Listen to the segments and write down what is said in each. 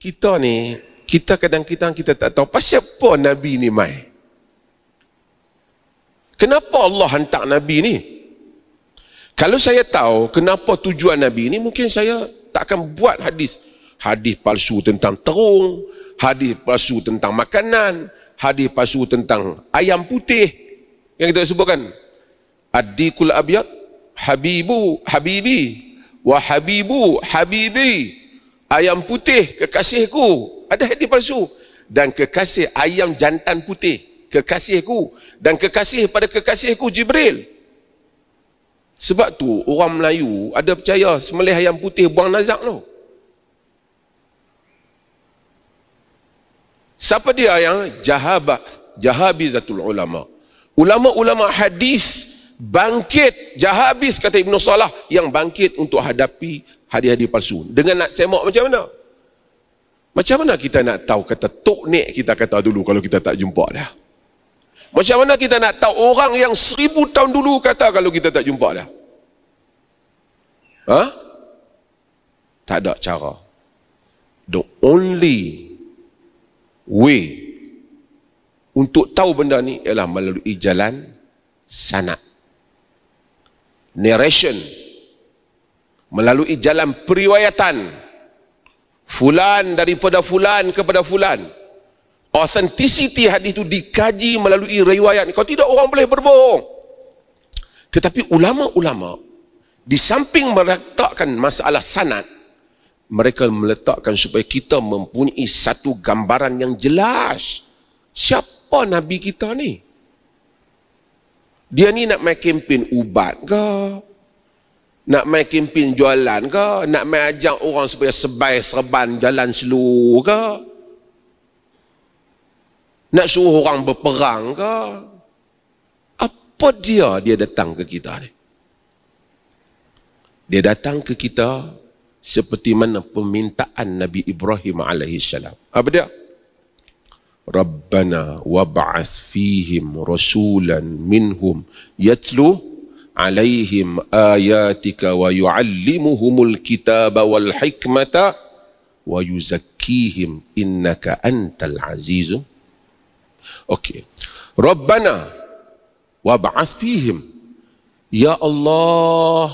kita kadang-kadang kita tak tahu pasal apa Nabi ni mai. Kenapa Allah hantar Nabi ni? Kalau saya tahu kenapa tujuan Nabi ni, mungkin saya tak akan buat hadis palsu tentang terung, hadis palsu tentang makanan, hadis palsu tentang ayam putih yang kita sebutkan. Ad-dikul abyad habibi wa habibu habibi. Ayam putih kekasihku, ada hadis palsu. Dan kekasih ayam jantan putih, kekasihku. Dan kekasih pada kekasihku Jibril. Sebab tu orang Melayu ada percaya sembelih ayam putih buang nazak tu. Siapa dia yang jahabizatul ulama? Ulama-ulama hadis bangkit, jahabis kata Ibn Salah, yang bangkit untuk hadapi hadis-hadis palsu. Dengan nak semak macam mana? Macam mana kita nak tahu kata tok nek kita kata dulu kalau kita tak jumpa dah? Macam mana kita nak tahu orang yang 1000 tahun dulu kata kalau kita tak jumpa dah? Tak ada cara. The only way untuk tahu benda ni ialah melalui jalan sanad, narration, melalui jalan periwayatan, fulan daripada fulan kepada fulan. Authenticity hadis itu dikaji melalui riwayat. Kalau tidak, orang boleh berbohong. Tetapi ulama-ulama di samping meletakkan masalah sanad, mereka meletakkan supaya kita mempunyai satu gambaran yang jelas. Siapa Nabi kita ni? Dia ni nak main kempen ubat ke? Nak main kempen jualan ke? Nak main ajak orang supaya sebai serban jalan slow ke? Nak suruh orang berperang ke? Apa dia datang ke kita ni? Dia datang ke kita seperti mana permintaan Nabi Ibrahim alaihissalam. Apa dia? Rabbana wab'ath fihim rasulan minhum yatlu alaihim ayatika wa yu'allimuhumul kitaba wal hikmata wa yuzakkihim innaka antal azizun. Okey. Rabbana wab'ath fihim, ya Allah,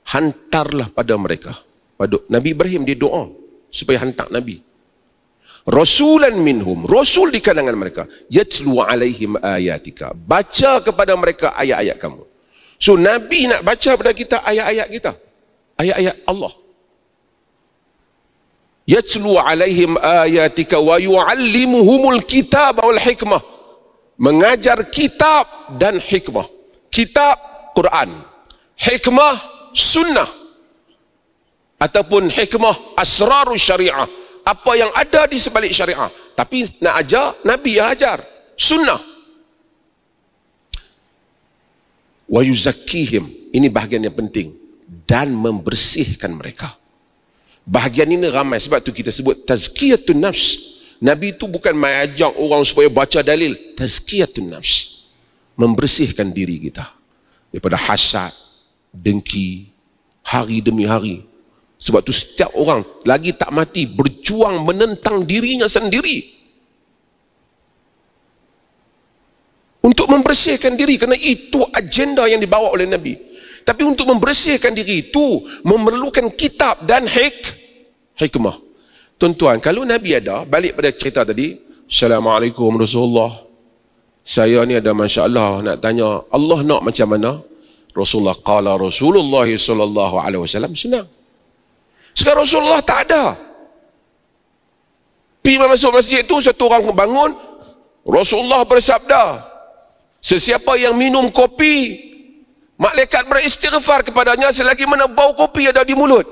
hantarlah pada mereka. Pada Nabi Ibrahim dia doa supaya hantar Nabi. Rasulan minhum, rasul di kalangan mereka, yatlu alaihim ayatika, baca kepada mereka ayat-ayat kamu. So Nabi nak baca kepada kita ayat-ayat kita, ayat-ayat Allah. Yatlu alaihim ayatika wa yu'allimuhumul kitab wal hikmah, mengajar kitab dan hikmah. Kitab Quran, hikmah sunnah, ataupun hikmah asrarus syariah, apa yang ada di sebalik syariah. Tapi nak ajar, Nabi yang ajar sunnah. Wa yuzakkihim, ini bahagian yang penting, dan membersihkan mereka. Bahagian ini ramai, sebab tu kita sebut tazkiyatun nafs. Nabi itu bukan mai ajak orang supaya baca dalil, tazkiyatun nafs, membersihkan diri kita daripada hasad, dengki, hari demi hari. Sebab tu setiap orang lagi tak mati berjuang menentang dirinya sendiri untuk membersihkan diri, kerana itu agenda yang dibawa oleh Nabi. Tapi untuk membersihkan diri itu memerlukan kitab dan hikmah. Tuan-tuan, kalau Nabi ada, balik pada cerita tadi, Assalamualaikum Rasulullah, saya ni ada masya-Allah nak tanya, Allah nak macam mana? Rasulullah qala Rasulullah sallallahu alaihi wasallam, senang. Sekarang Rasulullah tak ada. Pergi masuk masjid tu, satu orang bangun, Rasulullah bersabda, sesiapa yang minum kopi, malaikat beristighfar kepadanya selagi mana bau kopi ada di mulut.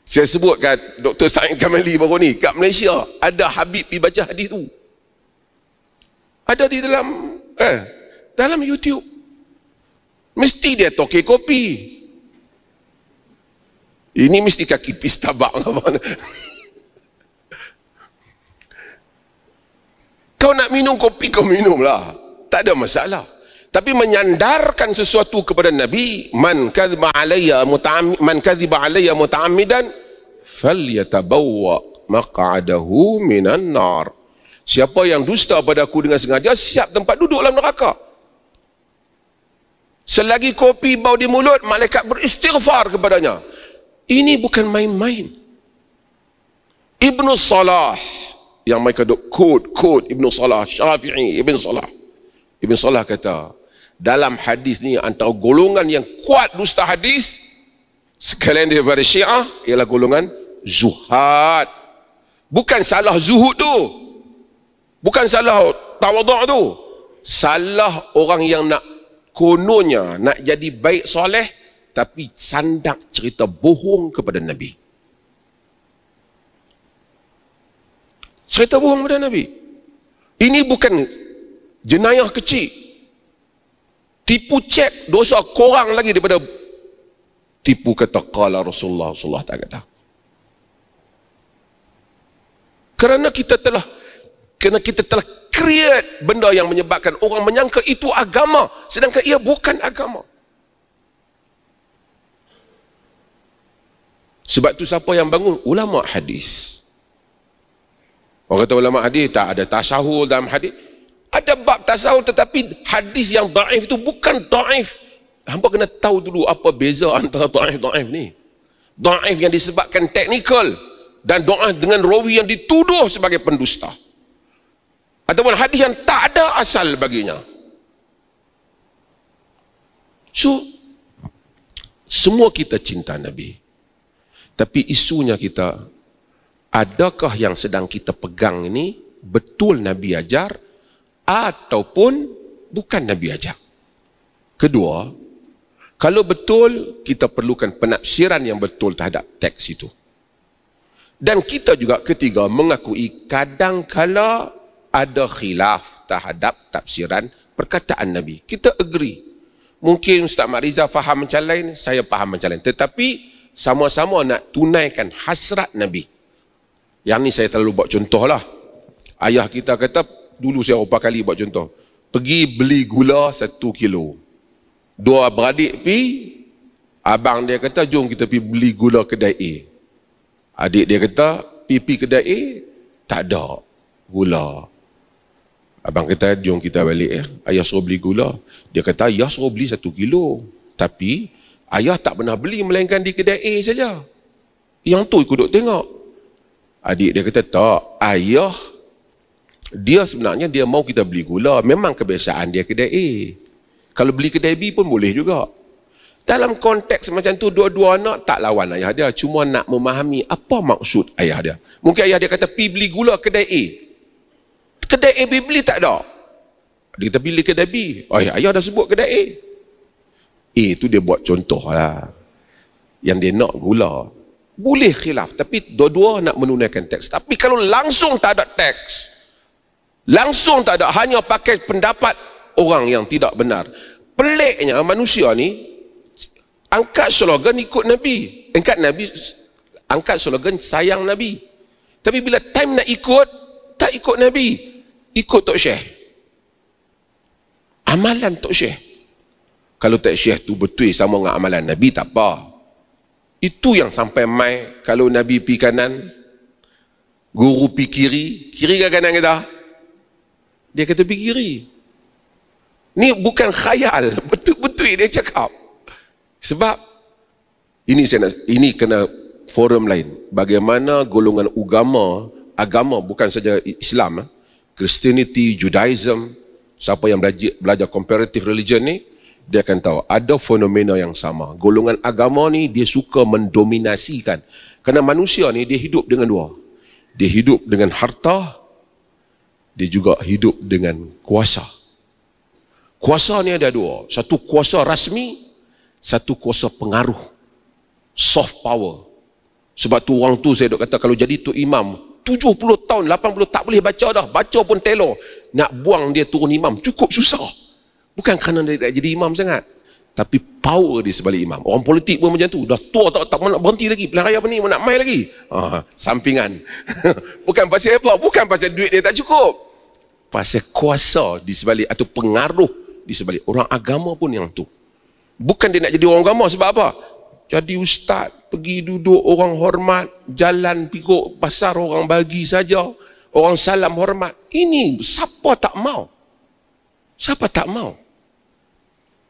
Saya sebut kat Dr. Said Kamali baru ni, kat Malaysia ada Habib pergi baca hadis tu. Ada di dalam YouTube. Mesti dia toke kopi. Ini mesti kaki pistabak mana. Kau nak minum kopi, kau minum lah, tak ada masalah. Tapi menyandarkan sesuatu kepada Nabi, man kadhiba alayya muta'ammidan falyatabawwa maq'adahu minan nar. Siapa yang dusta padaku dengan sengaja, siap tempat duduk dalam neraka. Selagi kopi bau di mulut, malaikat beristighfar kepadanya. Ini bukan main-main. Ibn Salah, yang mereka duk kod Ibn Salah, Syafi'i, Ibn Salah kata, dalam hadis ni antara golongan yang kuat dusta hadis sekalian daripada Syiah ialah golongan zuhad. Bukan salah zuhud tu, bukan salah tawaduk tu, salah orang yang nak kononnya nak jadi baik soleh tapi sandak cerita bohong kepada Nabi. Cerita bohong kepada Nabi. Ini bukan jenayah kecil. Tipu cek dosa korang lagi daripada tipu kata qala Rasulullah sallallahu alaihi wasallam. Kerana kita telah create benda yang menyebabkan orang menyangka itu agama, sedangkan ia bukan agama. Sebab tu siapa yang bangun? Ulama hadis. Orang kata ulama hadis tak ada tasahul dalam hadis. Ada bab tasahul, tetapi hadis yang daif itu bukan daif. Hampa kena tahu dulu apa beza antara daif ni. Daif yang disebabkan teknikal dan daif dengan rawi yang dituduh sebagai pendusta. Ataupun hadis yang tak ada asal baginya. So, semua kita cinta Nabi. Tapi isunya kita, adakah yang sedang kita pegang ini betul Nabi ajar ataupun bukan Nabi ajar? Kedua, kalau betul, kita perlukan penafsiran yang betul terhadap teks itu. Dan kita juga ketiga mengakui kadang-kala ada khilaf terhadap tafsiran perkataan Nabi. Kita agree. Mungkin Ustaz Mak Rizal faham macam lain, saya faham macam lain. Tetapi sama-sama nak tunaikan hasrat Nabi. Yang ni saya terlalu buat contoh lah. Ayah kita kata, dulu saya berapa kali buat contoh. Pergi beli gula 1 kilo. Dua beradik pi, abang dia kata, jom kita pergi beli gula kedai A. Adik dia kata, pergi kedai A, tak ada gula. Abang kata, jom kita balik ya. Ayah suruh beli gula. Dia kata, ayah suruh beli 1 kilo. Tapi, ayah tak pernah beli melainkan di kedai A saja. Yang tu ikut duk tengok. Adik dia kata, tak. Ayah, dia sebenarnya dia mau kita beli gula. Memang kebiasaan dia kedai A. Kalau beli kedai B pun boleh juga. Dalam konteks macam tu, dua-dua anak tak lawan ayah dia. Cuma nak memahami apa maksud ayah dia. Mungkin ayah dia kata, pergi beli gula kedai A. Kedai A beli tak ada. Dia kata beli kedai B. Oh ya, ayah dah sebut kedai A. A tu dia buat contoh lah. Yang dia nak gula. Boleh khilaf. Tapi dua-dua nak menunaikan teks. Tapi kalau langsung tak ada teks. Langsung tak ada. Hanya pakai pendapat orang yang tidak benar. Peliknya manusia ni. Angkat slogan ikut Nabi. Angkat slogan sayang Nabi. Tapi bila time nak ikut. Tak ikut Nabi. Ikut Tok Syekh. Amalan Tok Syekh. Kalau Tok Syekh tu betul sama dengan amalan Nabi, tak apa. Itu yang sampai mai. Kalau Nabi pi kanan, guru pi kiri. Kiri ke kanan kita? Dia kata pi kiri. Ni bukan khayal. Betul-betul dia cakap. Sebab ini kena forum lain. Bagaimana golongan agama bukan saja Islam, Christianity, Judaism, siapa yang belajar comparative religion ni, dia akan tahu ada fenomena yang sama. Golongan agama ni dia suka mendominasikan. Kerana manusia ni dia hidup dengan dua. Dia hidup dengan harta, dia juga hidup dengan kuasa. Kuasa ni ada dua. Satu kuasa rasmi, satu kuasa pengaruh. Soft power. Sebab tu orang tu saya duk kata kalau jadi tu imam 70 tahun, 80 tak boleh baca dah. Baca pun telur. Nak buang dia turun imam cukup susah. Bukan kerana dia nak jadi imam sangat. Tapi power di sebalik imam. Orang politik pun macam tu. Dah tua tak nak berhenti lagi. Pilihan raya apa ni? Nak main lagi. Sampingan. Bukan pasal apa? Bukan pasal duit dia tak cukup. Pasal kuasa di sebalik atau pengaruh di sebalik. Orang agama pun yang tu. Bukan dia nak jadi orang agama sebab apa? Jadi ustaz pergi duduk, orang hormat, jalan pikuk pasar orang bagi saja, orang salam hormat. Ini siapa tak mau? Siapa tak mau?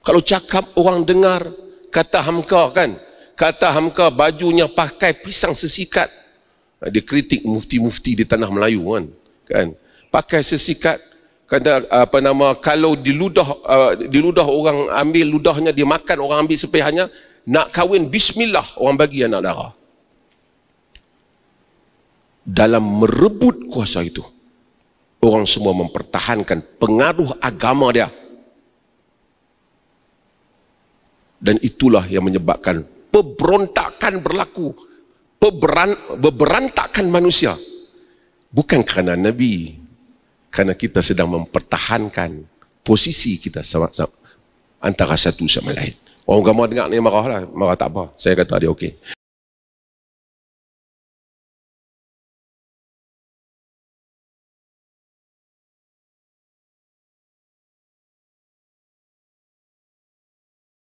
Kalau cakap orang dengar, kata Hamka kan, kata Hamka bajunya pakai pisang sesikat. Dia kritik mufti-mufti di tanah Melayu kan. Pakai sesikat, kata kalau diludah orang ambil ludahnya, dia makan, orang ambil sepihanya, nak kahwin bismillah orang bagi anak dara. Dalam merebut kuasa itu, orang semua mempertahankan pengaruh agama dia. Dan itulah yang menyebabkan pemberontakan berlaku, beberantakan manusia. Bukan kerana Nabi, kerana kita sedang mempertahankan posisi kita antara satu sama lain. Orang agama dengar ni marah lah, marah tak apa. Saya kata dia okey.